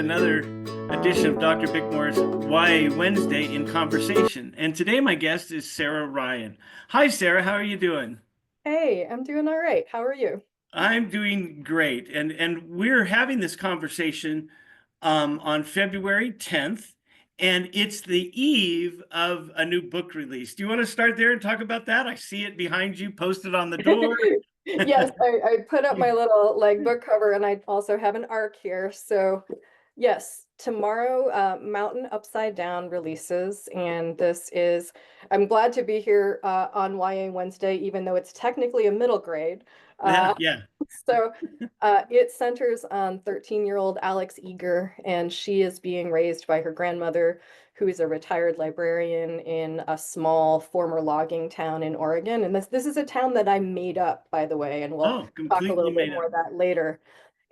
another edition of Dr. Bickmore's YA Wednesday in Conversation. And today my guest is Sara Ryan. Hi, Sara. How are you doing? Hey, I'm doing all right. How are you? I'm doing great. And we're having this conversation on February 10th, and it's the eve of a new book release. Do you want to start there and talk about that? I see it behind you, posted on the door. Yes, I put up my little book cover and I also have an arc here. So yes, tomorrow Mountain Upside Down releases, and I'm glad to be here on YA Wednesday, even though it's technically a middle grade. Yeah, Uh, yeah. so it centers on 13-year-old Alex Eager, and she is being raised by her grandmother, who is a retired librarian in a small former logging town in Oregon. And this is a town that I made up, by the way, and we'll Oh, talk a completely little bit made more up. of that later.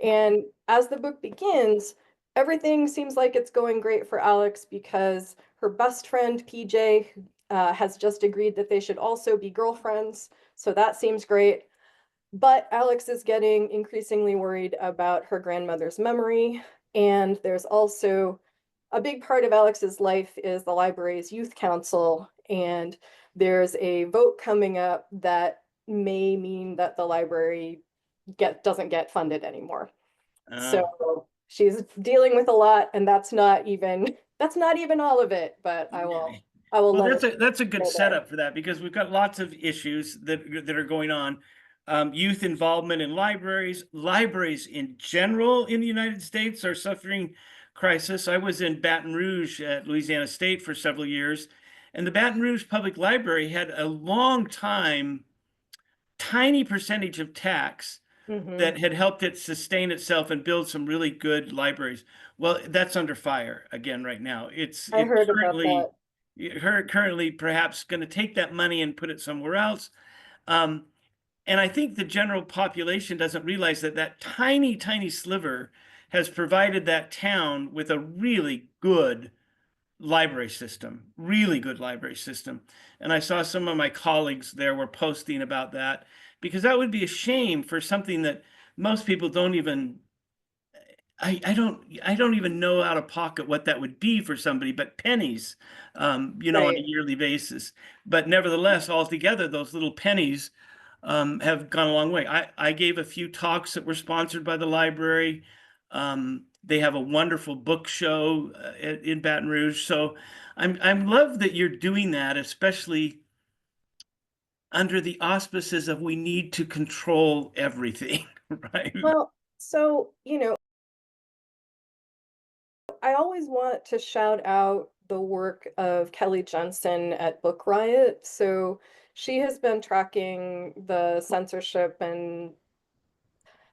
And as the book begins, everything seems like it's going great for Alex because her best friend, PJ, has just agreed that they should also be girlfriends. So that seems great. But Alex is getting increasingly worried about her grandmother's memory. And there's also a big part of Alex's life is the library's youth council. And there's a vote coming up that may mean that the library doesn't get funded anymore. Oh. So she's dealing with a lot, and that's not even all of it, but I will Well, let that's a good go there. setup for that because we've got lots of issues that are going on. Youth involvement in libraries, libraries in general in the United States are suffering crisis. I was in Baton Rouge at Louisiana State for several years, and the Baton Rouge Public Library had a long time tiny percentage of tax Hmm. that had helped it sustain itself and build some really good libraries. Well, that's under fire again right now. I It heard about currently that. currently perhaps going to take that money and put it somewhere else. Um, and I think the general population doesn't realize that that tiny, tiny sliver has provided that town with a really good library system, really good library system. And I saw some of my colleagues there were posting about that because that would be a shame for something that most people don't even I don't even know out of pocket what that would be for somebody, but pennies, on a Right. yearly basis. But nevertheless, altogether, those little pennies have gone a long way. I gave a few talks that were sponsored by the library. They have a wonderful book show in Baton Rouge. So I'm love that you're doing that, especially under the auspices of we need to control everything, right? Well, so, I always want to shout out the work of Kelly Jensen at Book Riot. So she has been tracking the censorship and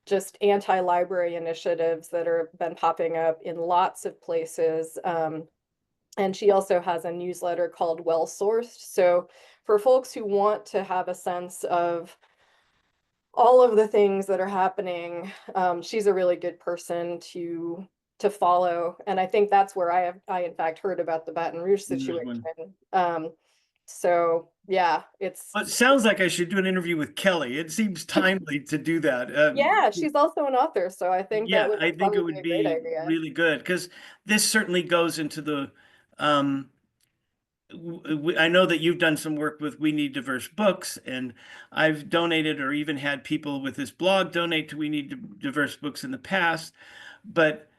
just anti-library initiatives that are been popping up in lots of places. And she also has a newsletter called Well Sourced. So for folks who want to have a sense of all of the things that are happening, she's a really good person to follow. And I think that's where I in fact heard about the Baton Rouge There's situation. one. So yeah, Well, it sounds like I should do an interview with Kelly. It seems timely to do that. yeah, she's also an author, so I think that Yeah, would I think it probably be would a great be idea. really good because this certainly goes into the. Um, I know that you've done some work with We Need Diverse Books, and I've donated or even had people with this blog donate to We Need Diverse Books in the past. But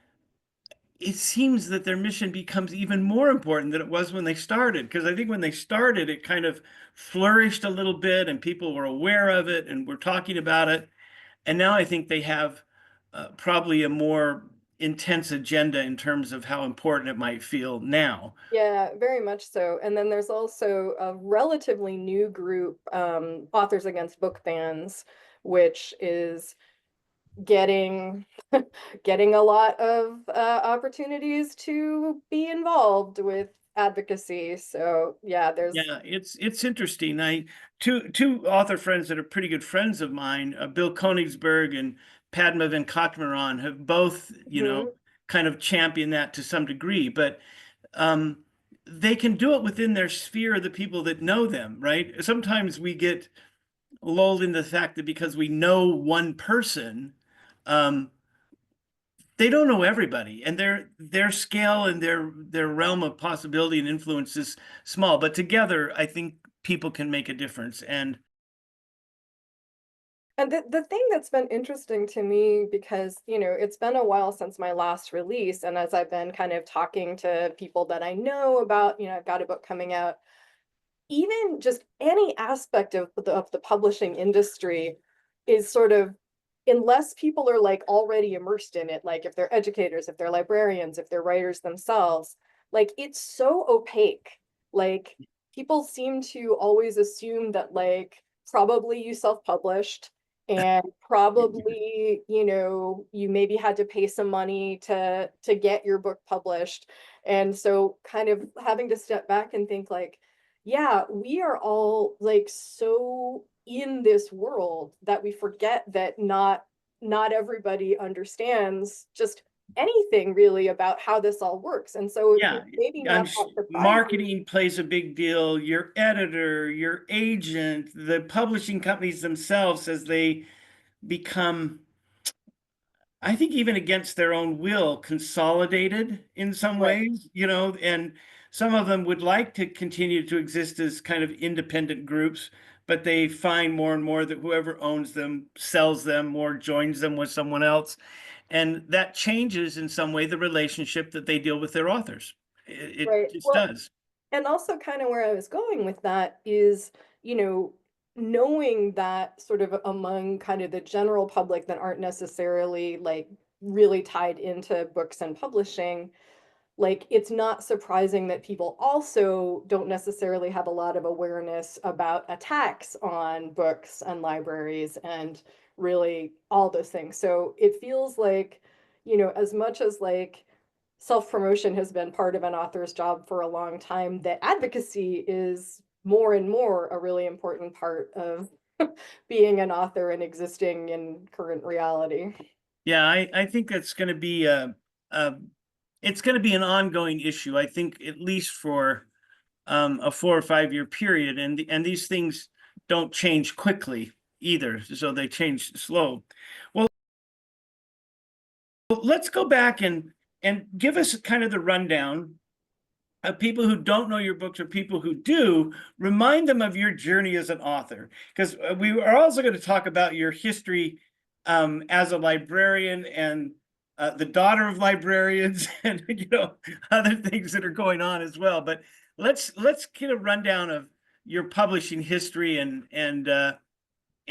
it seems that their mission becomes even more important than it was when they started. Because I think when they started, it kind of flourished a little bit and people were aware of it and were talking about it. And now I think they have probably a more intense agenda in terms of how important it might feel now. Yeah, very much so. And then there's also a relatively new group, Authors Against Book Bans, which is getting getting a lot of opportunities to be involved with advocacy. So yeah, there's Yeah, it's interesting. I two author friends that are pretty good friends of mine, Bill Konigsberg and Padma Venkatamaran, have both, Mhm. kind of championed that to some degree, but um, they can do it within their sphere of the people that know them, right? Sometimes we get lulled into the fact that because we know one person, um, they don't know everybody, and their scale and their realm of possibility and influence is small, but together I think people can make a difference. And And the thing that's been interesting to me, because, it's been a while since my last release, and as I've been kind of talking to people that I know about, I've got a book coming out, even just any aspect of the publishing industry is sort of, unless people are like already immersed in it, like if they're educators, if they're librarians, if they're writers themselves, like it's so opaque. Like people seem to always assume that like probably you self-published and probably, you maybe had to pay some money to get your book published. And so kind of having to step back and think like, yeah, we are all like so in this world that we forget that not everybody understands just anything really about how this all works. And so yeah, it's maybe not that surprising. marketing plays a big deal. Your editor, your agent, the publishing companies themselves, as they become, I think, even against their own will, consolidated in some Right, ways, and some of them would like to continue to exist as kind of independent groups, but they find more and more that whoever owns them sells them or joins them with someone else. And that changes in some way the relationship that they deal with their authors. It right. just Well, does. and also kind of where I was going with that is, you know, knowing that sort of among kind of the general public that aren't necessarily like really tied into books and publishing, like it's not surprising that people also don't necessarily have a lot of awareness about attacks on books and libraries and really all those things. So it feels like, as much as like self-promotion has been part of an author's job for a long time, that advocacy is more and more a really important part of being an author and existing in current reality. Yeah, I think that's going to be a it's going to be an ongoing issue. I think at least for a 4 or 5 year period, and these things don't change quickly either, so they change slow. Well, let's go back and give us kind of the rundown of people who don't know your books or people who do. Remind them of your journey as an author, because we are also going to talk about your history as a librarian and the daughter of librarians and other things that are going on as well. But let's get a rundown of your publishing history and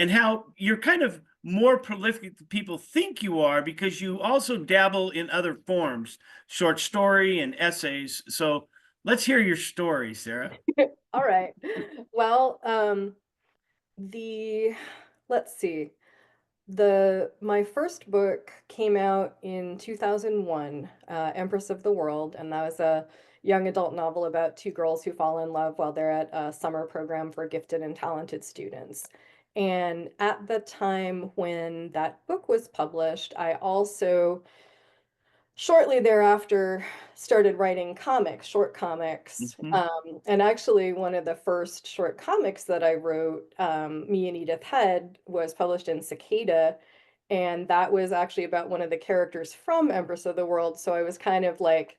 how you're kind of more prolific than people think you are, because you also dabble in other forms, short story and essays. So let's hear your story, Sarah. All right. Well, the let's see. My first book came out in 2001, Empress of the World, and that was a young adult novel about two girls who fall in love while they're at a summer program for gifted and talented students. And at the time when that book was published, I also shortly thereafter started writing comics, short comics. Mhm. And actually, one of the first short comics that I wrote, Me and Edith Head, was published in Cicada. And that was actually about one of the characters from Empress of the World. So I was kind of like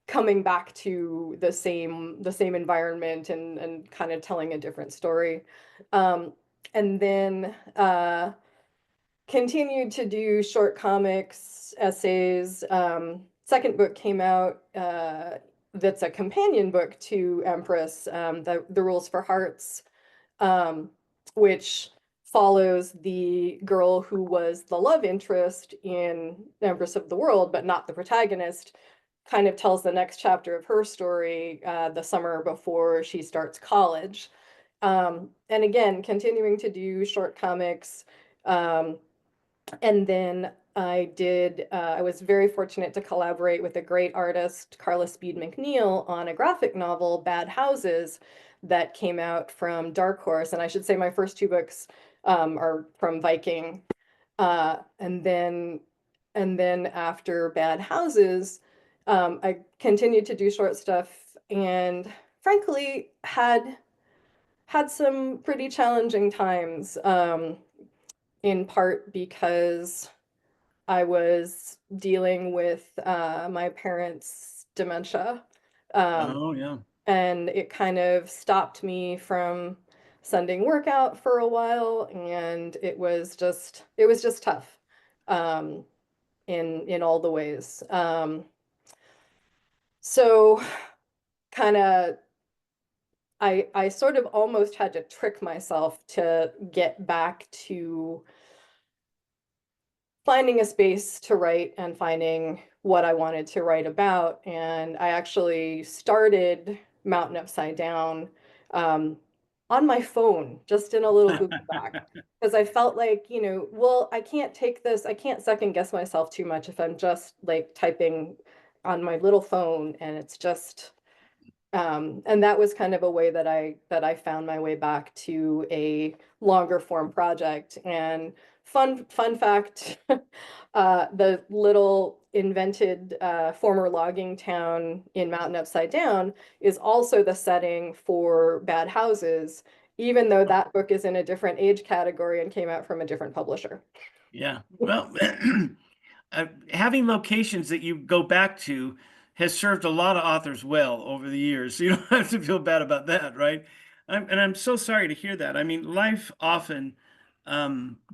coming back to the same environment and kind of telling a different story. Um, and then continued to do short comics, essays. Second book came out that's a companion book to Empress, the Rules for Hearts, um, which follows the girl who was the love interest in Empress of the World, but not the protagonist. Kind of tells the next chapter of her story the summer before she starts college. And again, continuing to do short comics. Um, and then I was very fortunate to collaborate with a great artist, Carla Speed McNeil, on a graphic novel, Bad Houses, that came out from Dark Horse. And I should say my first two books are from Viking. And then after Bad Houses, I continued to do short stuff and frankly had some pretty challenging times, in part because I was dealing with my parents' dementia. Um, Oh, yeah. and it kind of stopped me from sending work out for a while, and it was just tough um, in all the ways. So kind of I sort of almost had to trick myself to get back to finding a space to write and finding what I wanted to write about. And I actually started Mountain Upside Down um, on my phone, just in a little Google Doc, because I felt like, well, I can't second guess myself too much if I'm just like typing on my little phone and it's just and that was kind of a way that I found my way back to a longer form project. And fun fact, the little invented former logging town in Mountain Upside Down is also the setting for Bad Houses, even though that book is in a different age category and came out from a different publisher. Yeah. Well, having locations that you go back to has served a lot of authors well over the years. So you don't have to feel bad about that, right? And I'm so sorry to hear that. I mean, life often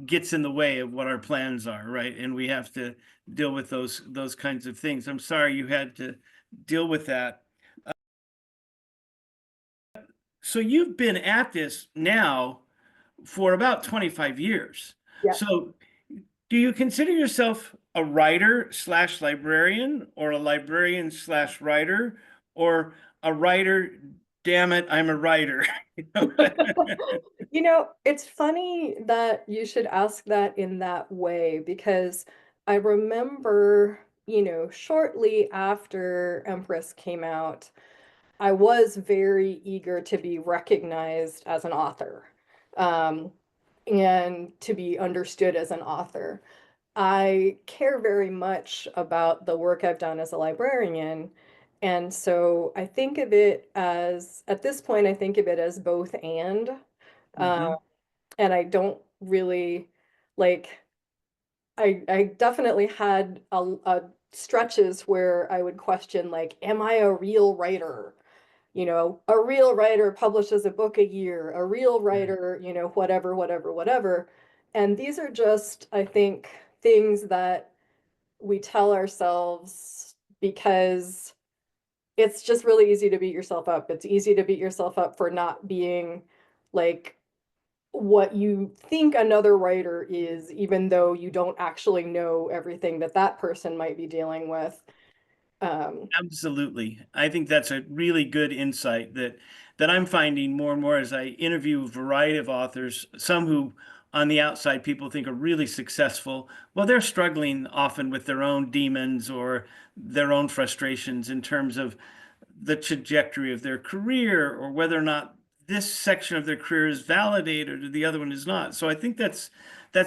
gets in the way of what our plans are, right? And we have to deal with those kinds of things. I'm sorry you had to deal with that. So you've been at this now for about 25 years. Yeah. So do you consider yourself a writer slash librarian, or a librarian slash writer, or a writer? Damn it, I'm a writer. You know? It's funny that you should ask that in that way because I remember, shortly after Empress came out, I was very eager to be recognized as an author, um, and to be understood as an author. I care very much about the work I've done as a librarian. And so I think of it as, at this point, I think of it as both and. Uh, Mhm. and I don't really like, I definitely had a stretches where I would question, like, am I a real writer? A real writer publishes a book a year, a real writer, whatever, whatever, whatever. And these are just, I think, things that we tell ourselves because it's just really easy to beat yourself up. It's easy to beat yourself up for not being like what you think another writer is, even though you don't actually know everything that that person might be dealing with. Um, Absolutely. I think that's a really good insight that I'm finding more and more as I interview a variety of authors, some who on the outside people think are really successful. Well, they're struggling often with their own demons or their own frustrations in terms of the trajectory of their career, or whether or not this section of their career is validated or the other one is not. So I think that's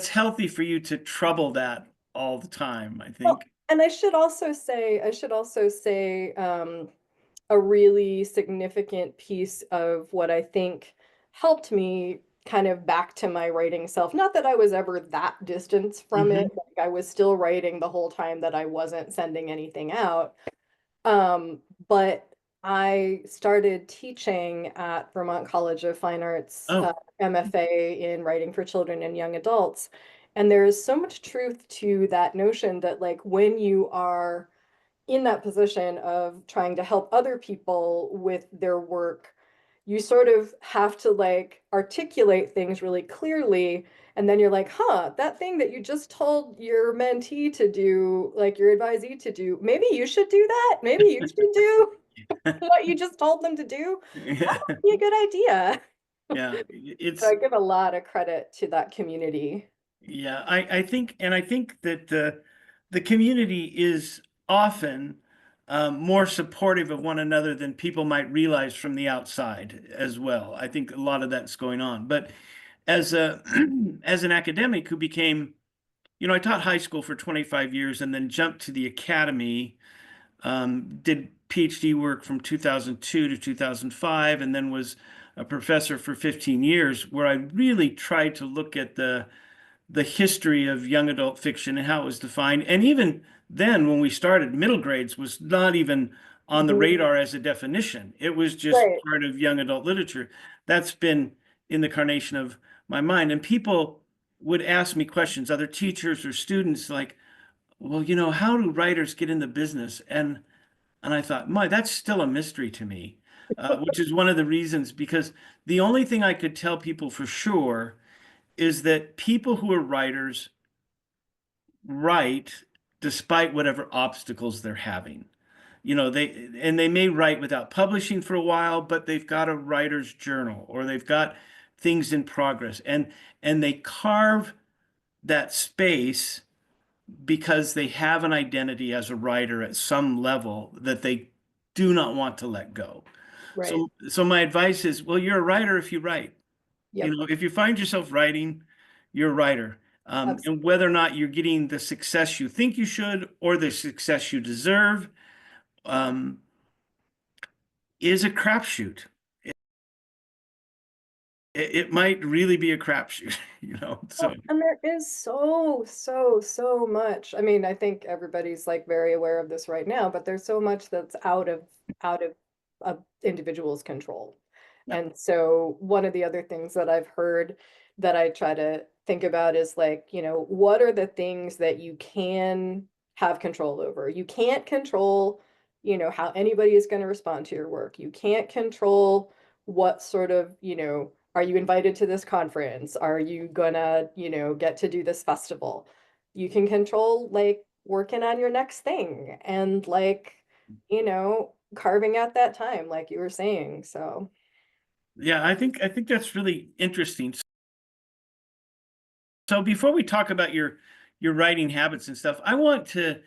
healthy for you to trouble that all the time, I well, think. and I should also say, a really significant piece of what I think helped me kind of back to my writing self. Not that I was ever that distance from it, Hmm. like I was still writing the whole time that I wasn't sending anything out. But I started teaching at Vermont College of Fine Arts, Oh, MFA in writing for children and young adults. And there is so much truth to that notion that, like, when you are in that position of trying to help other people with their work, you sort of have to like articulate things really clearly. And then you're like, huh, that thing that you just told your mentee to do, like your advisee to do, maybe you should do that. Maybe you should do what you just told them to do. That yeah. might be a good idea. Yeah, So it's I give a lot of credit to that community. yeah. I think that the community is often more supportive of one another than people might realize from the outside as well. I think a lot of that's going on. But as a as an academic who became, I taught high school for 25 years and then jumped to the academy, did PhD work from 2002 to 2005, and then was a professor for 15 years, where I really tried to look at the history of young adult fiction and how it was defined. And even then, when we started, middle grades was not even on the Mhm. radar as a definition. It was just Right. part of young adult literature. That's been in the carnation of my mind. And people would ask me questions, other teachers or students, like, well, how do writers get in the business? And I thought, my, that's still a mystery to me, which is one of the reasons, because the only thing I could tell people for sure is that people who are writers write despite whatever obstacles they're having. They may write without publishing for a while, but they've got a writer's journal or they've got things in progress, and they carve that space because they have an identity as a writer at some level that they do not want to let go. Right. So my advice is, well, you're a writer if you write. Yep. If you find yourself writing, you're a writer. And Absolutely. whether or not you're getting the success you think you should or the success you deserve, um, is a crapshoot. It might really be a crapshoot, So Well, and there is so much. I mean, I think everybody's like very aware of this right now, but there's so much that's out of a individual's control. yeah. And so one of the other things that I've heard that I try to think about is like, what are the things that you can have control over? You can't control, how anybody is going to respond to your work. You can't control what sort of, are you invited to this conference? Are you gonna, get to do this festival? You can control like working on your next thing and like, carving out that time, like you were saying. So, Yeah, I think that's really interesting. So before we talk about your writing habits and stuff, I want to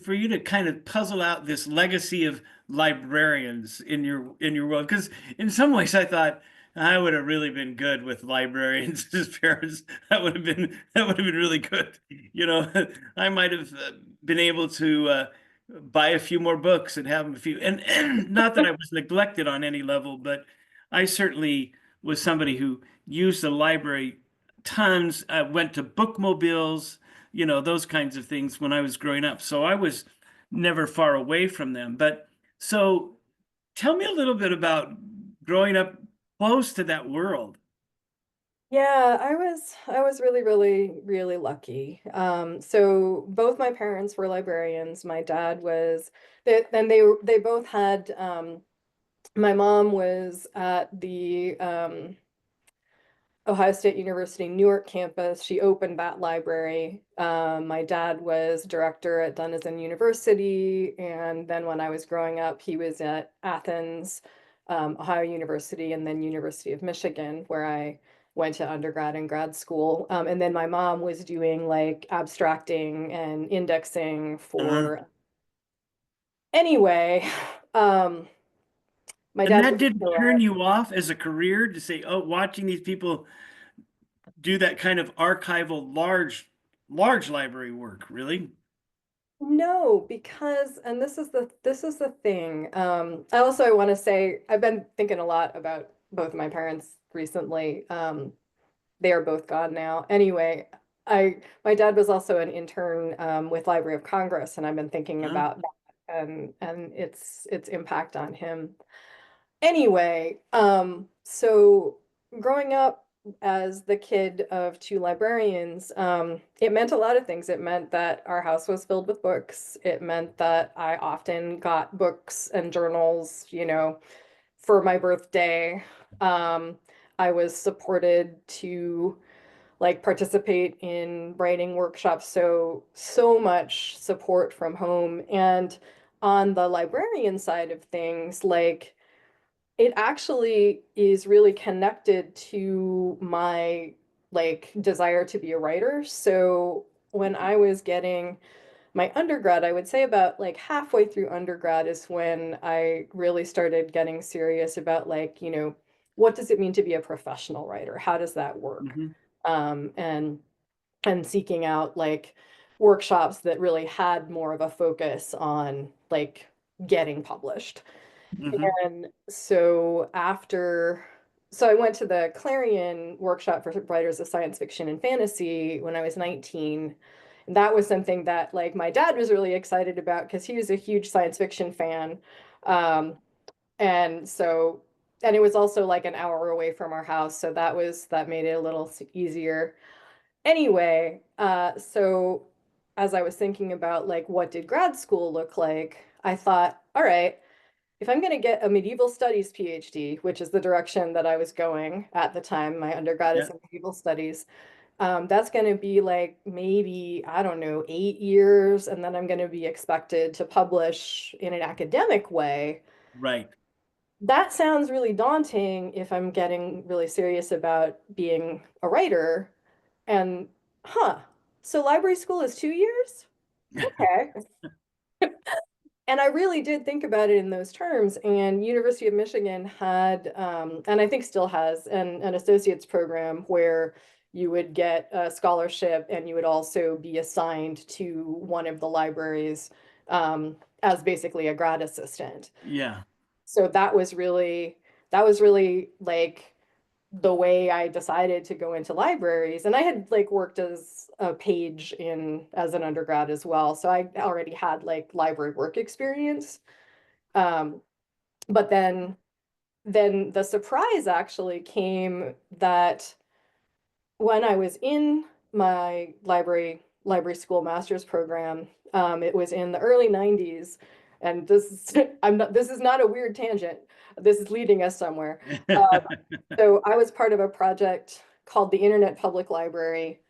for you to kind of puzzle out this legacy of librarians in your world, because in some ways I thought I would have really been good with librarians as parents. That would have been really good. I might have been able to buy a few more books and have a few, and not that I was neglected on any level, but I certainly was somebody who used the library tons. I went to bookmobiles, those kinds of things when I was growing up. So I was never far away from them. But so tell me a little bit about growing up close to that world. yeah, I was really, really, really lucky. So both my parents were librarians. My dad was, they both had, my mom was at the Ohio State University Newark campus. She opened that library. My dad was director at Denison University, and then when I was growing up, he was at Athens, Ohio University, and then University of Michigan, where I went to undergrad and grad school. And then my mom was doing like abstracting and indexing Uh-huh. for anyway. Um, my And dad that was a didn't turn co-ed. you off as a career to say, oh, watching these people do that kind of archival, large library work, really? No, because, and this is the thing. I want to say I've been thinking a lot about both my parents recently. They are both gone now. Anyway, my dad was also an intern with Library of Congress, and I've been thinking Huh? about that and its impact on him. Anyway, so growing up as the kid of two librarians, it meant a lot of things. It meant that our house was filled with books. It meant that I often got books and journals, for my birthday. Um, I was supported to like participate in writing workshops, so much support from home. And on the librarian side of things, like it actually is really connected to my like desire to be a writer. So when I was getting my undergrad, I would say about like halfway through undergrad is when I really started getting serious about like, what does it mean to be a professional writer? How does that work? Hmm. Um, and and seeking out like workshops that really had more of a focus on like getting published. Hmm. And so after so I went to the Clarion workshop for writers of science fiction and fantasy when I was 19. And that was something that like my dad was really excited about because he was a huge science fiction fan. Um, and so, and it was also like an hour away from our house, so that made it a little easier. Anyway, so as I was thinking about like what did grad school look like, I thought, all right, if I'm going to get a medieval studies PhD, which is the direction that I was going at the time, my undergrad is Yeah, in medieval studies, that's going to be like maybe, I don't know, 8 years, and then I'm going to be expected to publish in an academic way. right. That sounds really daunting if I'm getting really serious about being a writer. And, huh, so library school is 2 years? Okay. And I really did think about it in those terms. And University of Michigan had, and I think still has, an associate's program where you would get a scholarship and you would also be assigned to one of the libraries as basically a grad assistant. Yeah, So that was really like the way I decided to go into libraries. And I had like worked as a page in as an undergrad as well. So I already had like library work experience. Um, but then the surprise actually came that when I was in my library school master's program, it was in the early 90s. And this is this is not a weird tangent. This is leading us somewhere. So I was part of a project called the Internet Public Library,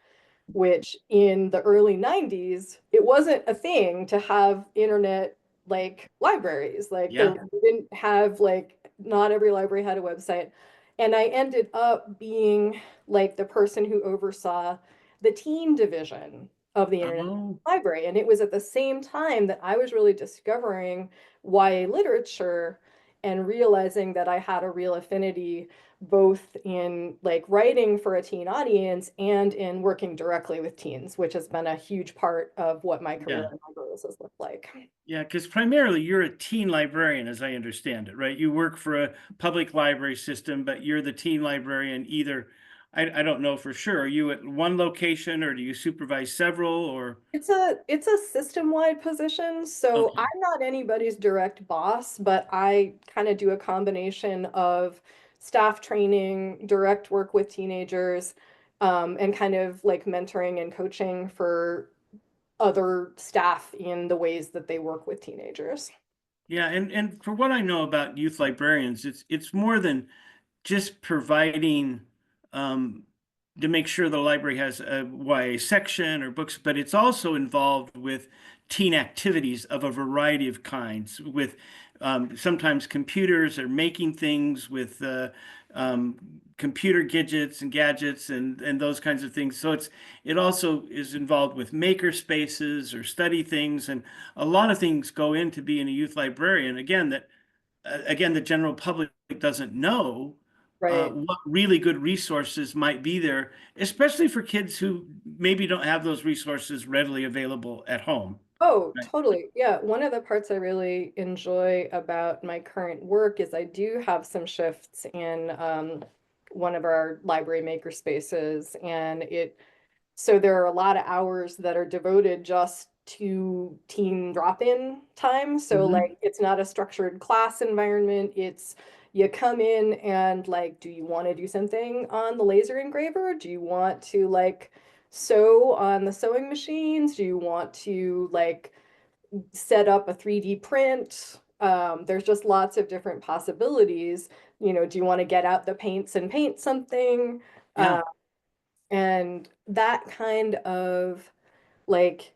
which in the early 90s, it wasn't a thing to have internet like libraries. Like there yeah. we didn't have like not every library had a website. And I ended up being like the person who oversaw the teen division of the Internet Oh, Library. And it was at the same time that I was really discovering YA literature and realizing that I had a real affinity both in like writing for a teen audience and in working directly with teens, which has been a huge part of what my career yeah. in libraries has looked like. Yeah, because primarily you're a teen librarian, as I understand it, right? You work for a public library system, but you're the teen librarian either. I don't know for sure. Are you at one location or do you supervise several or? It's a system-wide position, so Okay. I'm not anybody's direct boss, but I kind of do a combination of staff training, direct work with teenagers, and kind of like mentoring and coaching for other staff in the ways that they work with teenagers. Yeah, and for what I know about youth librarians, it's more than just providing um, to make sure the library has a YA section or books, but it's also involved with teen activities of a variety of kinds, with sometimes computers or making things with um, computer gadgets and those kinds of things. So it also is involved with maker spaces or study things, and a lot of things go into being a youth librarian. Again, the general public doesn't know Right. what really good resources might be there, especially for kids who maybe don't have those resources readily available at home. Oh, Right. totally. Yeah, one of the parts I really enjoy about my current work is I do have some shifts in one of our library maker spaces, and so there are a lot of hours that are devoted just to teen drop-in time. So Hmm. like it's not a structured class environment. It's you come in and like, do you want to do something on the laser engraver? Do you want to like sew on the sewing machines? Do you want to like set up a 3D print? There's just lots of different possibilities. Do you want to get out the paints and paint something? Yeah, And that kind of like,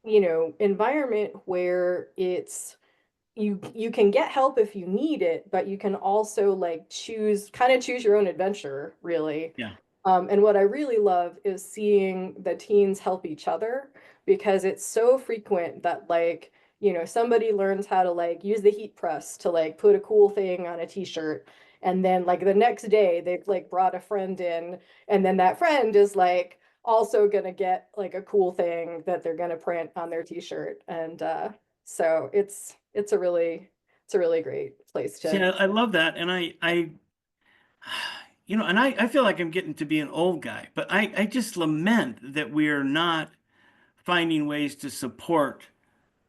environment where you can get help if you need it, but you can also like choose your own adventure, really. yeah, And what I really love is seeing the teens help each other because it's so frequent that like, somebody learns how to like use the heat press to like put a cool thing on a t-shirt. And then like the next day they've like brought a friend in, and then that friend is like also gonna get like a cool thing that they're gonna print on their t-shirt. And so it's a really great place see, to. I love that, and And I feel like I'm getting to be an old guy, but I just lament that we are not finding ways to support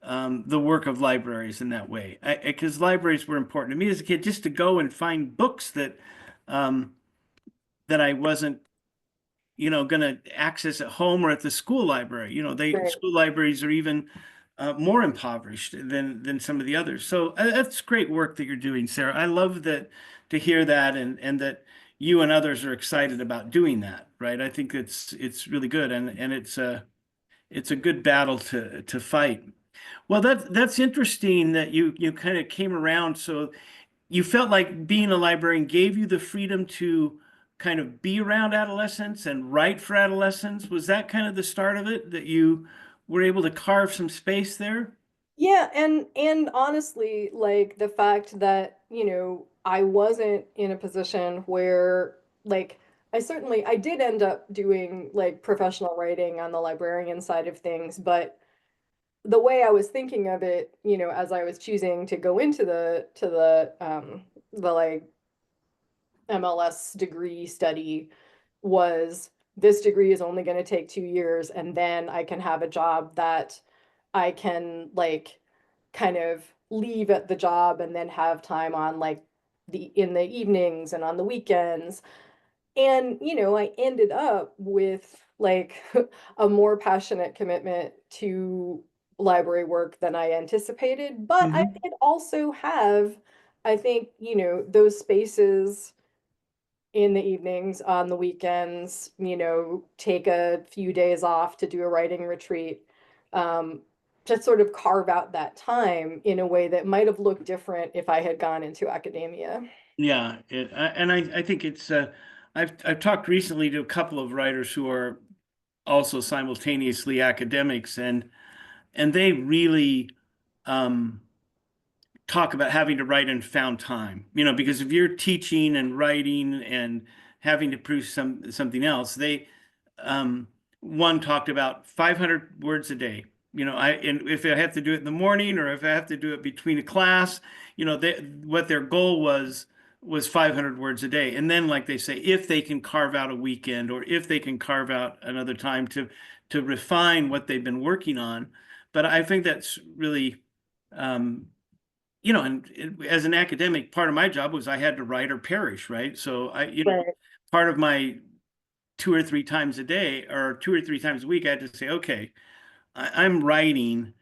the work of libraries in that way. Because libraries were important to me as a kid, just to go and find books um, that I wasn't, going to access at home or at the school library. Right. School libraries are even more impoverished than some of the others. So that's great work that you're doing, Sarah. I love that to hear that, and that you and others are excited about doing that, right? I think it's really good, and it's a good battle to fight. Well, that's interesting that you kind of came around. So you felt like being a librarian gave you the freedom to kind of be around adolescents and write for adolescents. Was that kind of the start of it, that you were able to carve some space there? Yeah, and honestly, like the fact that, I wasn't in a position where like I did end up doing like professional writing on the librarian side of things, but the way I was thinking of it, as I was choosing to go into the like MLS degree study was this degree is only going to take 2 years, and then I can have a job that I can like kind of leave at the job and then have time on like the in the evenings and on the weekends. And, I ended up with like a more passionate commitment to library work than I anticipated. But I Hmm. did also have, I think, those spaces in the evenings, on the weekends, take a few days off to do a writing retreat, um, to sort of carve out that time in a way that might have looked different if I had gone into academia. Yeah, I think I've talked recently to a couple of writers who are also simultaneously academics, and they really um, talk about having to write in found time, because if you're teaching and writing and having to produce something else, um, one talked about 500 words a day. And if I have to do it in the morning or if I have to do it between a class, what their goal was 500 words a day. And then, like they say, if they can carve out a weekend or if they can carve out another time to refine what they've been working on. But I think that's really um, as an academic, part of my job was I had to write or perish, right? So Right. part of my 2 or 3 times a day or 2 or 3 times a week, I had to say, okay, I'm writing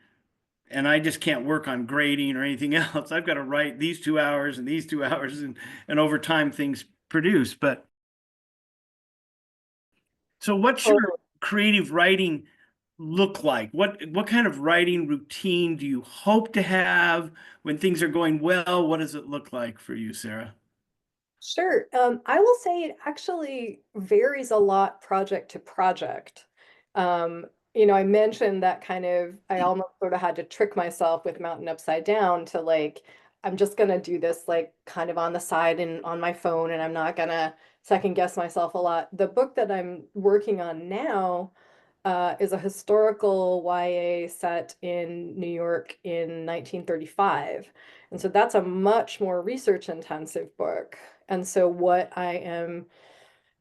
and I just can't work on grading or anything else. I've got to write these 2 hours and these 2 hours, and over time things produce. But so what's your Totally. creative writing look like? What kind of writing routine do you hope to have when things are going well? What does it look like for you, Sarah? Sure. I will say it actually varies a lot project to project. I mentioned that kind of, I almost sort of had to trick myself with Mountain Upside Down to like, I'm just gonna do this like kind of on the side and on my phone, and I'm not gonna second guess myself a lot. The book that I'm working on now is a historical YA set in New York in 1935. And so that's a much more research intensive book. And so what I am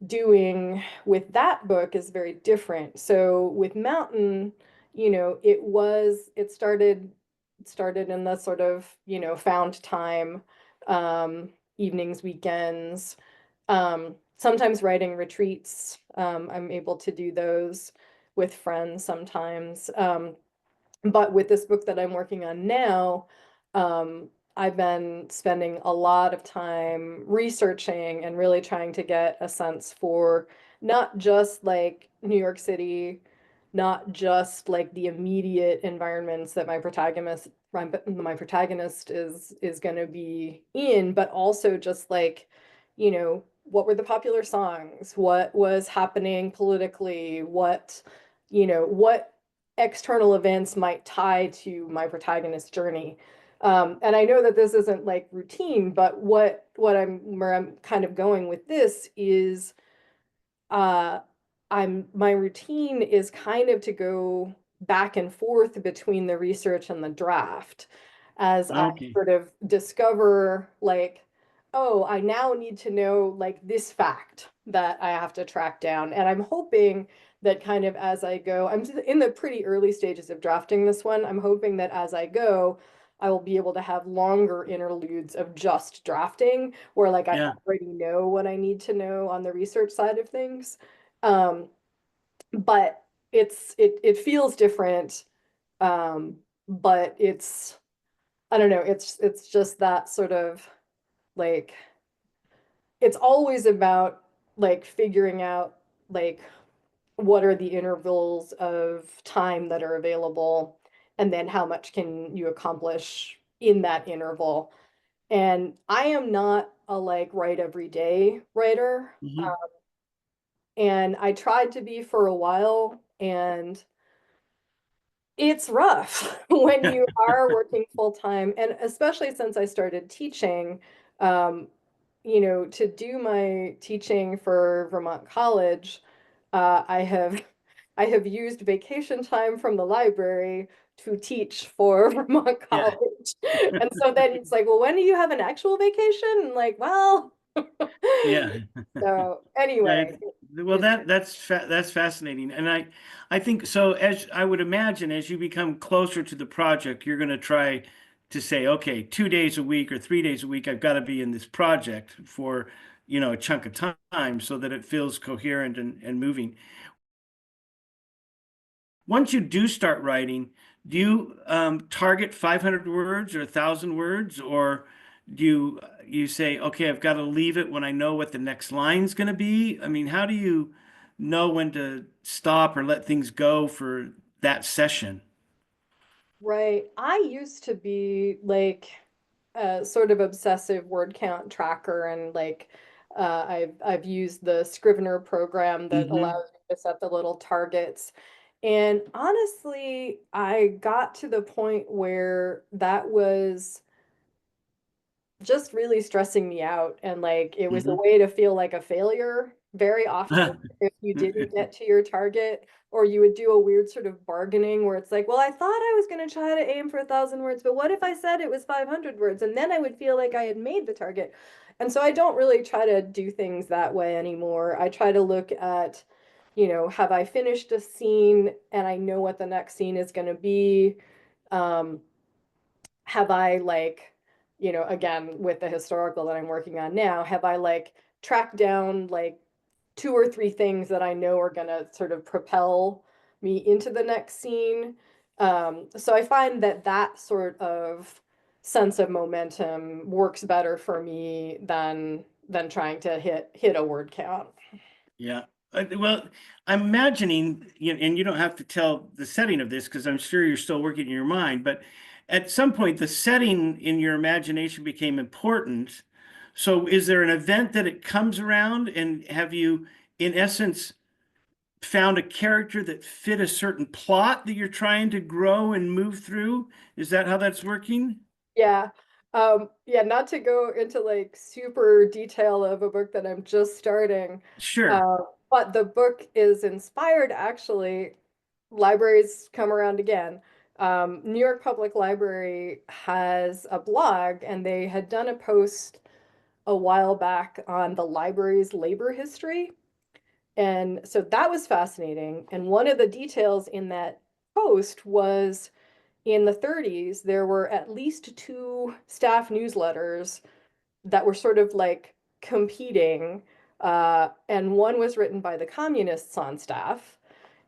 doing with that book is very different. So with Mountain, it started in the sort of, found time, evenings, weekends, sometimes writing retreats. I'm able to do those with friends sometimes. But with this book that I'm working on now, um, I've been spending a lot of time researching and really trying to get a sense for not just like New York City, not just like the immediate environments that my protagonist is going to be in, but also just like, what were the popular songs? What was happening politically? What external events might tie to my protagonist's journey. And I know that this isn't like routine, but where I'm kind of going with this is uh my routine is kind of to go back and forth between the research and the draft as I Okay. sort of discover like oh, I now need to know like this fact that I have to track down. And I'm hoping that kind of as I go, I'm in the pretty early stages of drafting this one. I'm hoping that as I go, I will be able to have longer interludes of just drafting where like I Yeah. already know what I need to know on the research side of things. Um, but it feels different. But it's I don't know, it's just that sort of like it's always about like figuring out like what are the intervals of time that are available and then how much can you accomplish in that interval. And I am not a like write every day writer. Hmm. And I tried to be for a while, and it's rough when Yeah. you are working full time, and especially since I started teaching, um, to do my teaching for Vermont College, I have I have used vacation time from the library to teach for Vermont Yeah. College. And so then it's like, well, when do you have an actual vacation? And like, well, Yeah. so Right. anyway, Well, it's that's fascinating, and I think so. As I would imagine, as you become closer to the project, you're going to try to say, okay, 2 days a week or 3 days a week, I've got to be in this project for a chunk of time, so that it feels coherent and moving. Once you do start writing, do you target 500 words or 1,000 words, or do you say, okay, I've got to leave it when I know what the next line's going to be? I mean, how do you know when to stop or let things go for that session? right. I used to be like a sort of obsessive word count tracker, and like I've used the Scrivener program that Hmm. allows you to set the little targets. And honestly, I got to the point where that was just really stressing me out, and like it was a Hmm. way to feel like a failure very often if you didn't get to your target, or you would do a weird sort of bargaining where it's like, well, I thought I was going to try to aim for 1,000 words, but what if I said it was 500 words, and then I would feel like I had made the target. And so I don't really try to do things that way anymore. I try to look at, have I finished a scene and I know what the next scene is going to be. um have I like, again, with the historical that I'm working on now, have I like tracked down like two or three things that I know are gonna sort of propel me into the next scene? So I find that that sort of sense of momentum works better for me than trying to hit a word count. Yeah. Well, I'm imagining, and you don't have to tell the setting of this because I'm sure you're still working in your mind, but at some point the setting in your imagination became important. So is there an event that it comes around, and have you, in essence, found a character that fit a certain plot that you're trying to grow and move through? Is that how that's working? Yeah. Yeah, not to go into like super detail of a book that I'm just starting, Sure. uh, but the book is inspired actually, libraries come around again. New York Public Library has a blog, and they had done a post a while back on the library's labor history. And so that was fascinating. And one of the details in that post was in the 30s, there were at least two staff newsletters that were sort of like competing. And one was written by the communists on staff,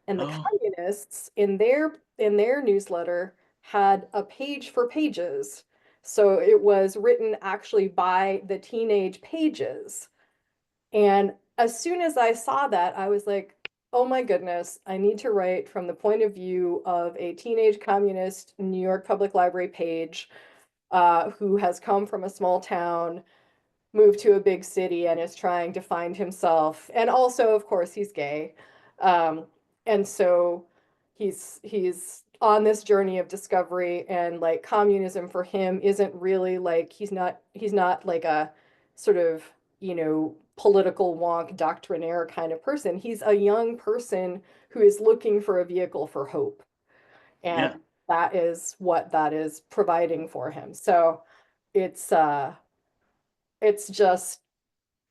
and the Oh, communists in their newsletter had a page for pages. So it was written actually by the teenage pages. And as soon as I saw that, I was like, oh my goodness, I need to write from the point of view of a teenage communist New York Public Library page, who has come from a small town, moved to a big city, and is trying to find himself. And also, of course, he's gay. Um, and so he's on this journey of discovery, and like communism for him isn't really like he's not like a sort of, political wonk doctrinaire kind of person. He's a young person who is looking for a vehicle for hope. And yeah. that is what that is providing for him. So it's it's just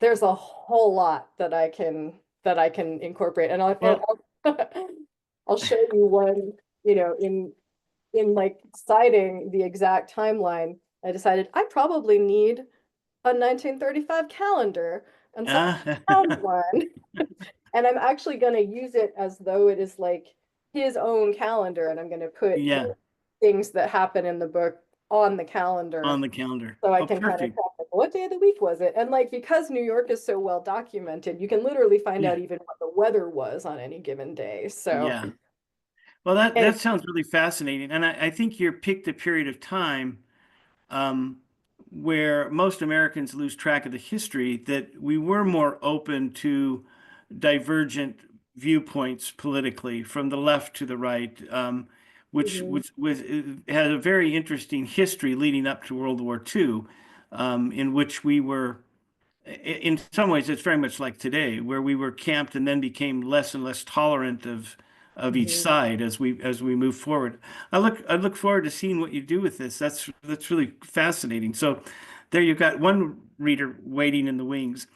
there's a whole lot that I can incorporate, and Well, I'll show you one, you know, in like citing the exact timeline. I decided I probably need a 1935 calendar, and so I found uh, one, and I'm actually going to use it as though it is like his own calendar, and I'm going to put the yeah, things that happen in the book on the calendar on the calendar. so I Oh, can kind of perfect. track like, what day of the week was it? And like because New York is so well documented, you can literally find Yeah, out even what the weather was on any given day. So yeah. Well, anyway, that sounds really fascinating, and I think you picked a period of time um, where most Americans lose track of the history, that we were more open to divergent viewpoints politically from the left to the right, mhm, which had a very interesting history leading up to World War II, in which we were in some ways, it's very much like today, where we were camped and then became less and less tolerant of each mhm. side as we move forward. I look forward to seeing what you do with this. That's really fascinating. So there you've got one reader waiting in the wings.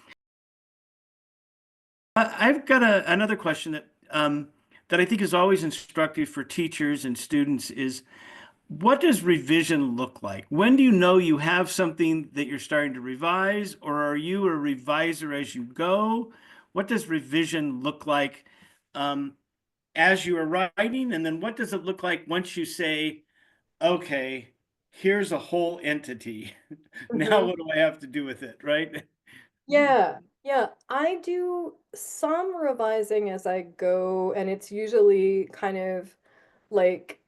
I've got another question that I think is always instructive for teachers and students is what does revision look like? When do you know you have something that you're starting to revise, or are you a reviser as you go? What does revision look like as you are writing? And then what does it look like once you say, okay, here's a whole entity. Now Mhm. what do I have to do with it, right? Yeah, yeah. I do some revising as I go, and it's usually kind of like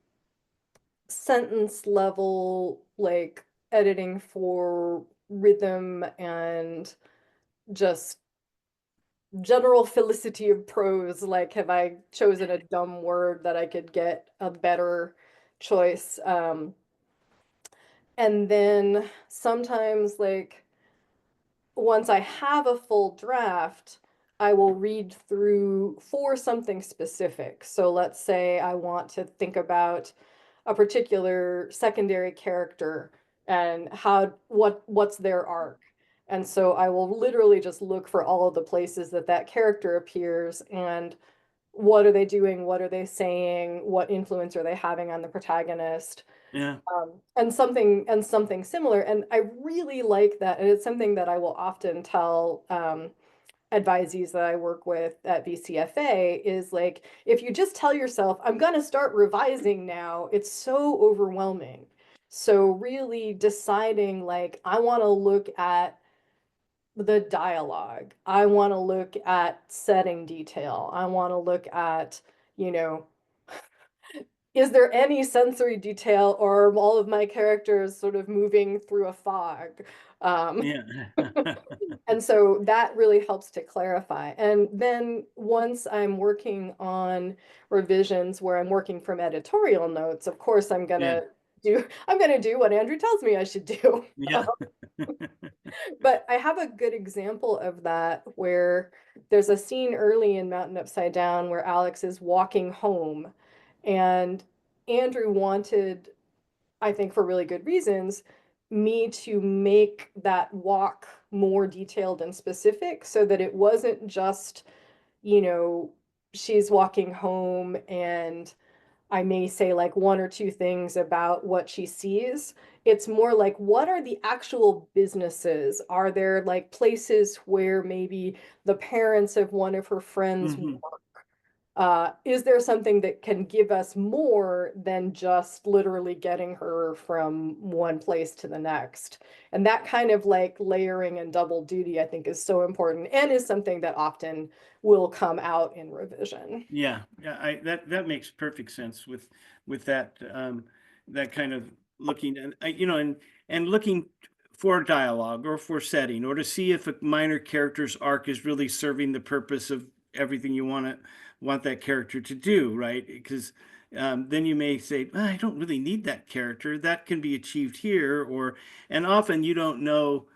sentence level, like editing for rhythm and just general felicity of prose. Like, have I chosen a dumb word that I could get a better choice? And then sometimes, like, once I have a full draft, I will read through for something specific. So let's say I want to think about a particular secondary character and what's their arc. And so I will literally just look for all of the places that that character appears and what are they doing, what are they saying, what influence are they having on the protagonist, Yeah, and something similar. And I really like that. And it's something that I will often tell advisees that I work with at VCFA is like, if you just tell yourself, I'm going to start revising now, it's so overwhelming. So really deciding like, I want to look at the dialogue. I want to look at setting detail. I want to look at, you know, is there any sensory detail or are all of my characters sort of moving through a fog? Um, yeah, and so that really helps to clarify. And then once I'm working on revisions where I'm working from editorial notes, of course yeah, I'm gonna do what Andrew tells me I should do. yeah, But I have a good example of that where there's a scene early in Mountain Upside Down where Alex is walking home, and Andrew wanted, I think for really good reasons, me to make that walk more detailed and specific so that it wasn't just, you know, she's walking home and I may say like one or two things about what she sees. It's more like, what are the actual businesses? Are there like places where maybe the parents of one of her friends hmm work? Is there something that can give us more than just literally getting her from one place to the next? And that kind of like layering and double duty, I think, is so important and is something that often will come out in revision. Yeah, yeah, that makes perfect sense with that that kind of looking and you know and looking for dialogue or for setting or to see if a minor character's arc is really serving the purpose of everything you want that character to do, right? Because then you may say, "Ah, I don't really need that character. That can be achieved here, or and often you don't know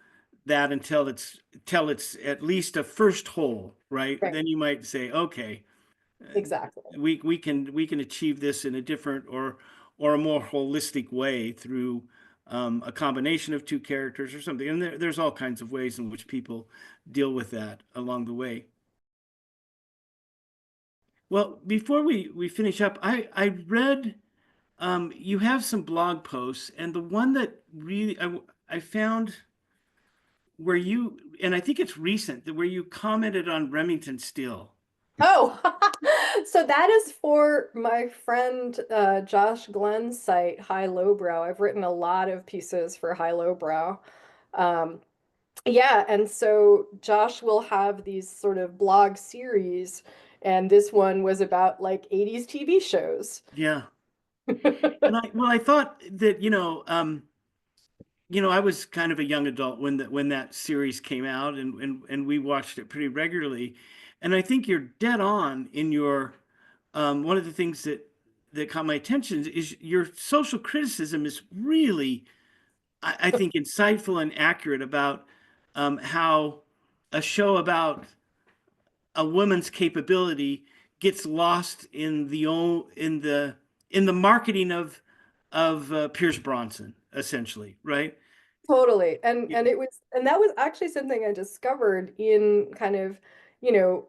that until it's at least a first hole, right? Right. Then you might say, okay Exactly. we can achieve this in a different or a more holistic way through a combination of two characters or something. And there's all kinds of ways in which people deal with that along the way. Well, before we finish up, I read you have some blog posts, and the one that really I found where you, and I think it's recent, that where you commented on Remington Steele. Oh, so that is for my friend Josh Glenn's site, High Lowbrow. I've written a lot of pieces for High Lowbrow. Um, yeah, and so Josh will have these sort of blog series, and this one was about like 80s TV shows. Yeah. And I thought that, I was kind of a young adult when that series came out, and we watched it pretty regularly. And I think you're dead on in your one of the things that caught my attention is your social criticism is really, I think, insightful and accurate about how a show about a woman's capability gets lost in the marketing of Pierce Bronson, essentially, right? Totally. Yeah, And that was actually something I discovered in kind of, you know,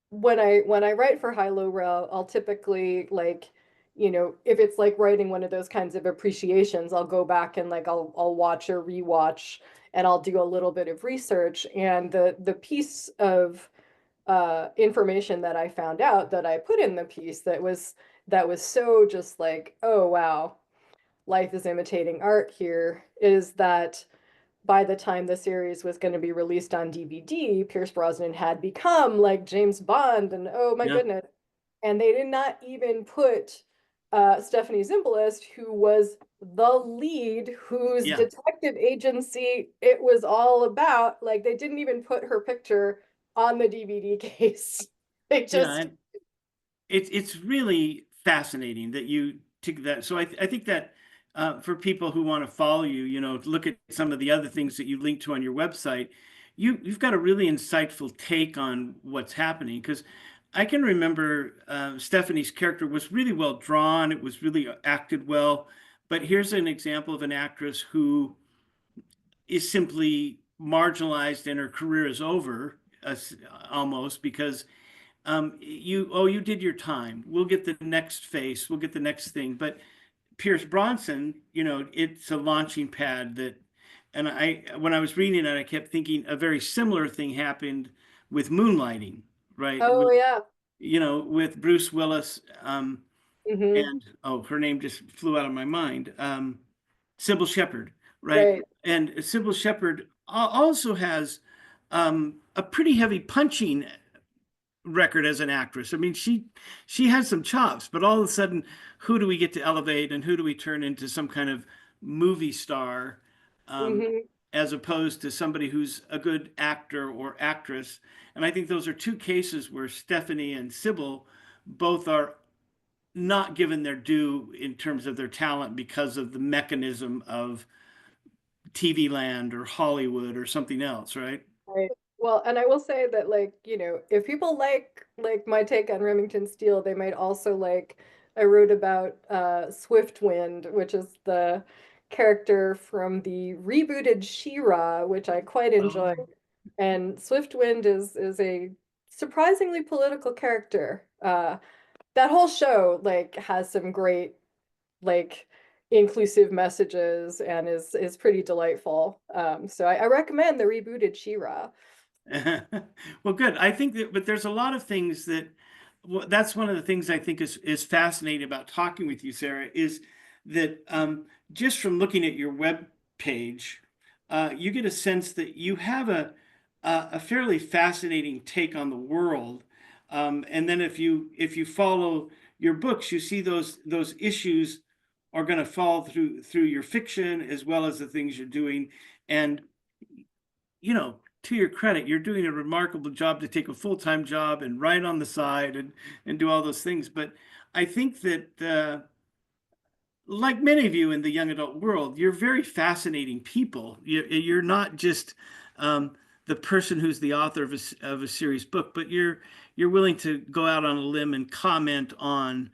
when I write for High Lowbrow, I'll typically like, if it's like writing one of those kinds of appreciations, I'll go back and like I'll watch or rewatch and I'll do a little bit of research. And the piece of information that I found out that I put in the piece that was so just like, oh wow, life is imitating art here, is that by the time the series was going to be released on DVD, Pierce Brosnan had become like James Bond, and oh my yeah, goodness. And they did not even put Stephanie Zimbalist, who was the lead, whose yeah, detective agency it was all about. Like, they didn't even put her picture on the DVD case. They yeah. just, And it's really fascinating that you took that. So I think that for people who want to follow you, look at some of the other things that you link to on your website, you've got a really insightful take on what's happening. Because I can remember Stephanie's character was really well drawn. It was really acted well. But here's an example of an actress who is simply marginalized and her career is over, almost because you did your time. We'll get the next face. We'll get the next thing. But Pierce Bronson, it's a launching pad and when I was reading it, I kept thinking a very similar thing happened with Moonlighting, right? oh yeah. With Bruce Willis, Hmm. and oh, her name just flew out of my mind. Sybil Shepherd, right? Right. And Sybil Shepherd also has a pretty heavy punching record as an actress. I mean, she has some chops, but all of a sudden, who do we get to elevate, and who do we turn into some kind of movie star, um, Hmm. as opposed to somebody who's a good actor or actress? And I think those are two cases where Stephanie and Sybil both are not given their due in terms of their talent because of the mechanism of TV land or Hollywood or something else, right? Right. Well, and I will say that like, if people like my take on Remington Steele, they might also like I wrote about Swiftwind, which is the character from the rebooted She-Ra, which I quite enjoy. Oh, And Swiftwind is a surprisingly political character. That whole show like has some great like inclusive messages and is pretty delightful. So I recommend the rebooted She-Ra. well, good. I think that, but there's a lot of things that, well, that's one of the things I think is fascinating about talking with you, Sarah, is that just from looking at your web page, you get a sense that you have a fairly fascinating take on the world. And then if you follow your books, you see those issues are going to fall through your fiction as well as the things you're doing. And to your credit, you're doing a remarkable job to take a full-time job and write on the side and do all those things. But I think that, like many of you in the young adult world, you're very fascinating people. You're not just the person who's the author of a serious book, but you're willing to go out on a limb and comment on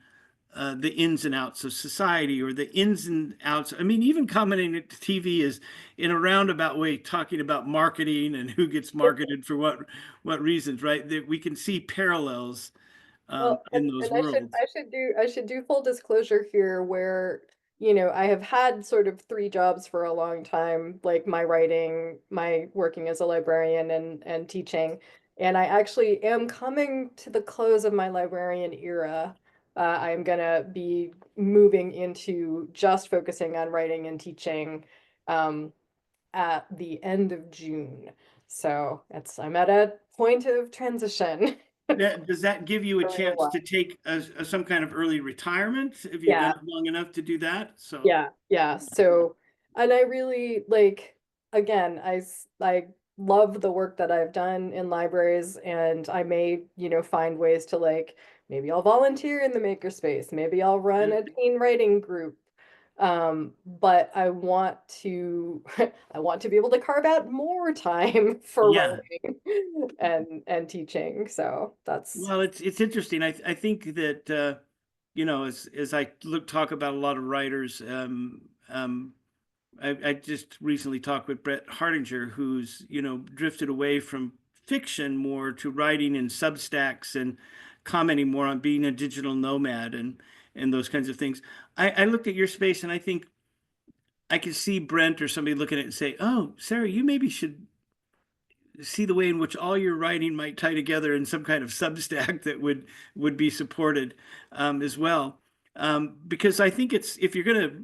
the ins and outs of society or the ins and outs. I mean, even commenting at TV is in a roundabout way talking about marketing and who gets marketed for what reasons, right? That we can see parallels Well, in those and worlds. I should do full disclosure here where, I have had sort of three jobs for a long time, like my writing, my working as a librarian and teaching. And I actually am coming to the close of my librarian era. I am gonna be moving into just focusing on writing and teaching um, at the end of June. So I'm at a point of transition Does that give you a chance career-wise. to take some kind of early retirement? Have you done Yeah, it long enough to do that? So, yeah. So, and I really like, again, I love the work that I've done in libraries, and I may, find ways to like, maybe I'll volunteer in the makerspace, maybe I'll run yeah, a teen writing group. But I want to, I want to be able to carve out more time for yeah. writing and teaching. So that's, Well, it's interesting. I think that as I talk about a lot of writers, I just recently talked with Brett Hardinger, who's drifted away from fiction more to writing in Substacks and commenting more on being a digital nomad and those kinds of things. I looked at your space and I think I could see Brent or somebody looking at it and say, "Oh, Sarah, you maybe should see the way in which all your writing might tie together in some kind of Substack that would be supported as well." Because I think it's if you're going to,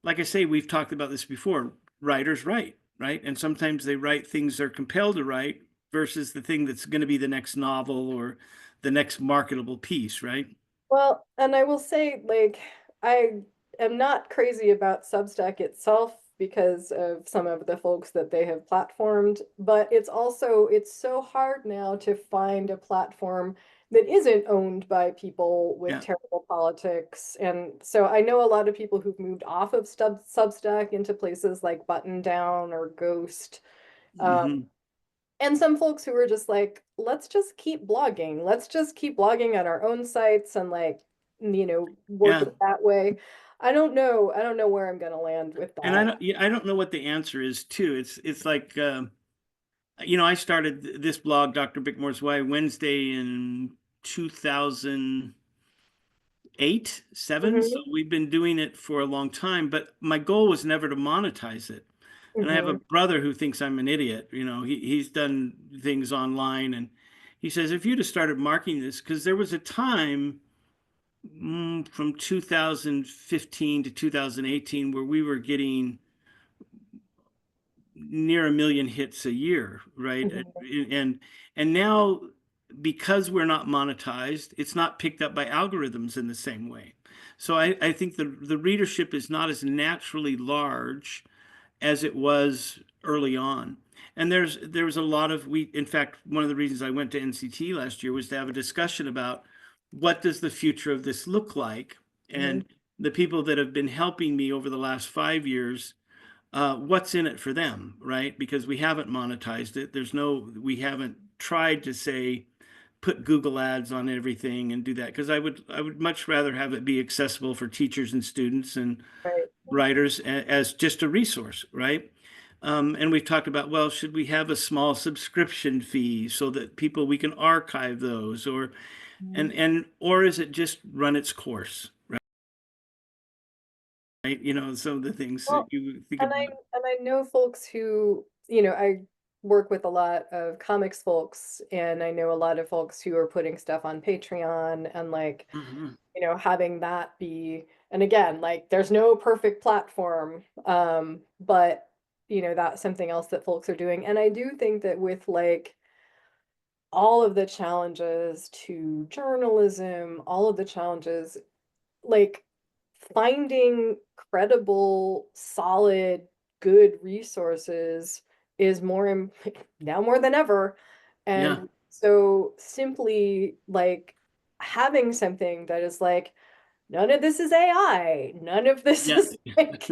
like I say, we've talked about this before. Writers write, right? And sometimes they write things they're compelled to write versus the thing that's going to be the next novel or the next marketable piece, right? well, and I will say, like, I am not crazy about Substack itself because of some of the folks that they have platformed, but it's so hard now to find a platform that isn't owned by people with Yeah. terrible politics. And so I know a lot of people who've moved off of Substack into places like Button Down or Ghost. Um, Hmm. and some folks who are just like, let's just keep blogging. Let's just keep blogging on our own sites and like, work Yeah. it that way. I don't know. I don't know where I'm gonna land with And I that. don't, yeah, I don't know what the answer is too. It's like, I started this blog, Dr. Bickmore's Why, Wednesday in 2008, 7. So Hmm. we've been doing it for a long time, but my goal was never to monetize it. And I have a Hmm. brother who thinks I'm an idiot. He's done things online and he says, if you'd have started marketing this, because there was a time from 2015 to 2018 where we were getting near 1 million hits a year, right? Hmm. And and now because we're not monetized, it's not picked up by algorithms in the same way. So I think the readership is not as naturally large as it was early on. And there was a lot of we in fact one of the reasons I went to NCT last year was to have a discussion about what does the future of this look like, Hmm. and the people that have been helping me over the last 5 years, what's in it for them, right? Because we haven't monetized it. We haven't tried to say, put Google ads on everything and do that. Because I would much rather have it be accessible for teachers and students and Right. writers as just a resource, right? And we've talked about, well, should we have a small subscription fee so that we can archive those, or Mhm. or is it just run its course, right? Some of the things that Well, you think and about. I know folks who, I work with a lot of comics folks, and I know a lot of folks who are putting stuff on Patreon and like, Mhm. having that be, and again, like there's no perfect platform, but that's something else that folks are doing. And I do think that with like all of the challenges to journalism, all of the challenges, like finding credible, solid, good resources is now more than ever. Yeah, And so simply like having something that is like, none of this is AI, none of this yeah. is like,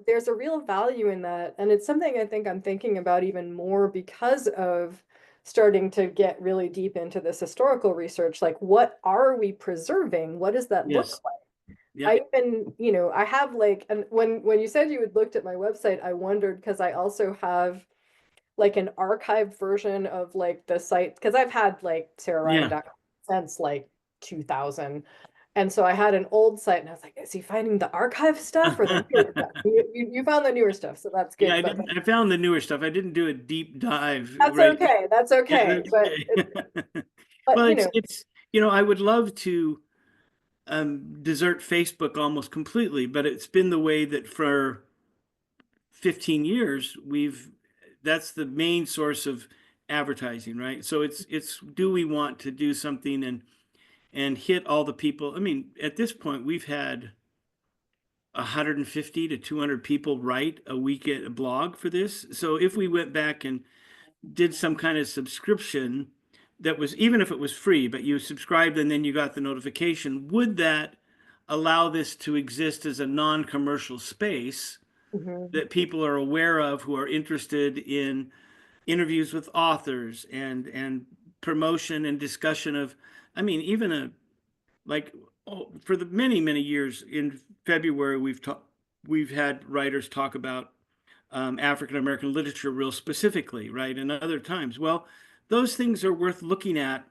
there's a real value in that. And it's something I think I'm thinking about even more because of starting to get really deep into this historical research. Like, what are we preserving? What does that look Yes. like? Yep. I even, I have like, and when you said you had looked at my website, I wondered because I also have like an archived version of like the site because I've had like Yeah. sararyan.com since like 2000. And so I had an old site and I was like, is he finding the archive stuff or the newer stuff? You found the newer stuff, so that's Yeah, good. I But didn't. I found the newer stuff. I didn't do a deep dive, that's right? okay. That's Yeah, okay. that's But okay. but Well, I would love to desert Facebook almost completely, but it's been the way that for 15 years that's the main source of advertising, right? So it's do we want to do something and hit all the people? I mean, at this point, we've had 150 to 200 people write a week at a blog for this. So if we went back and did some kind of subscription that was, even if it was free, but you subscribed and then you got the notification, would that allow this to exist as a non-commercial space Mhm. that people are aware of who are interested in interviews with authors and promotion and discussion of, I mean, even a like for the many years in February we've had writers talk about African American literature real specifically, right? And other times, well, those things are worth looking at.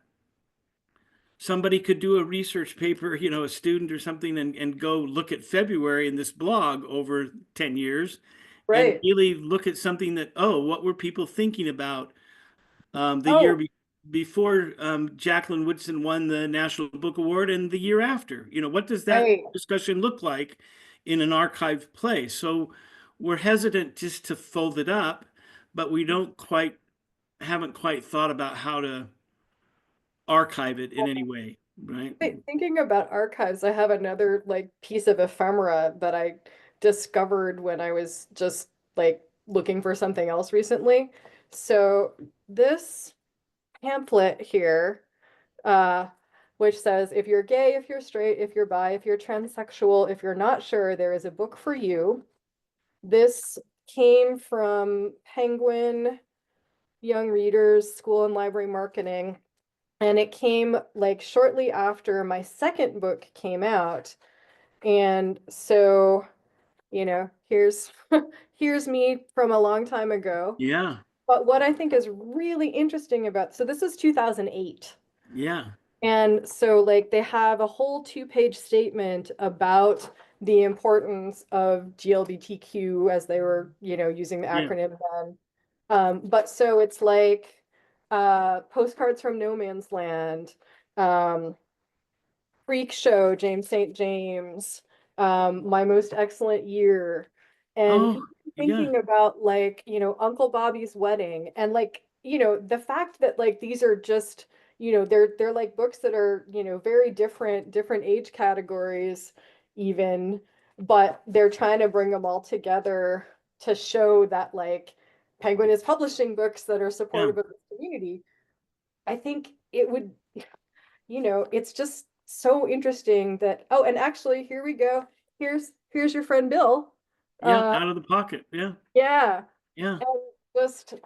Somebody could do a research paper, a student or something, and go look at February in this blog over 10 years and right. really look at something that, oh, what were people thinking about the year Oh, before Jacqueline Woodson won the National Book Award and the year after? What does that right. discussion look like in an archived place? So we're hesitant just to fold it up, but we don't quite haven't quite thought about how to archive it in any way, right? Wait, thinking about archives, I have another like piece of ephemera that I discovered when I was just like looking for something else recently. So this pamphlet here, uh, which says if you're gay, if you're straight, if you're bi, if you're transsexual, if you're not sure, there is a book for you. This came from Penguin Young Readers School and Library Marketing. And it came like shortly after my second book came out. And so, here's here's me from a long time ago. Yeah, But what I think is really interesting about, so this is 2008. yeah, And so like they have a whole two-page statement about the importance of GLBTQ as they were, using the yeah. acronym then. But so it's like postcards from no man's land, um, Freak Show, James St. James, My Most Excellent Year, and Oh, even yeah, thinking about like, Uncle Bobby's Wedding, and like, the fact that like these are just, they're like books that are, very different age categories even, but they're trying to bring them all together to show that like Penguin is publishing books that are yeah, supportive of the community. I think it would, it's just so interesting that, oh, and actually, here we go. Here's your friend Bill. yeah. Uh, Out of the pocket. Yeah, yeah. yeah.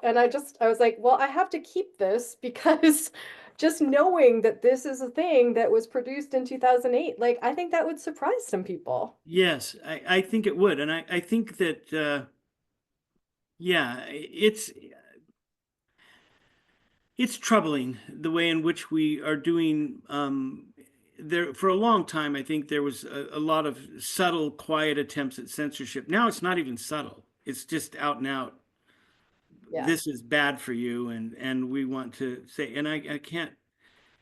And I was like, well, I have to keep this because just knowing that this is a thing that was produced in 2008, like I think that would surprise some people. Yes, I think it would. And I think that, yeah, it's troubling the way in which we are doing there for a long time. I think there was a lot of subtle, quiet attempts at censorship. Now it's not even subtle. It's just out and out. Yeah. This is bad for you, and we want to say, and I can't.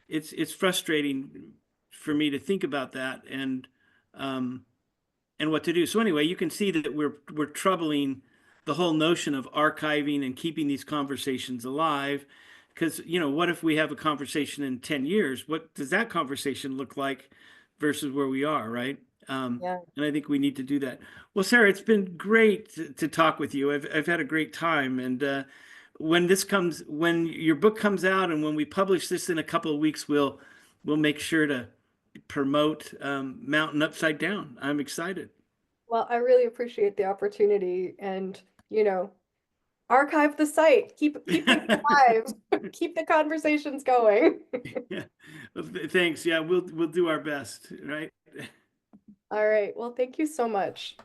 It's frustrating for me to think about that um, and what to do. So anyway, you can see that we're troubling the whole notion of archiving and keeping these conversations alive. Because, what if we have a conversation in 10 years? What does that conversation look like versus where we are, right? Yeah. And I think we need to do that. Well, Sarah, it's been great to talk with you. I've had a great time. And when your book comes out and when we publish this in a couple of weeks, we'll make sure to promote Mountain Upside Down. I'm excited. Well, I really appreciate the opportunity and, you know, archive the site. Keep things alive. Keep the conversations going. Yeah. Well, thanks. Yeah, we'll do our best, right? All right. Well, thank you so much.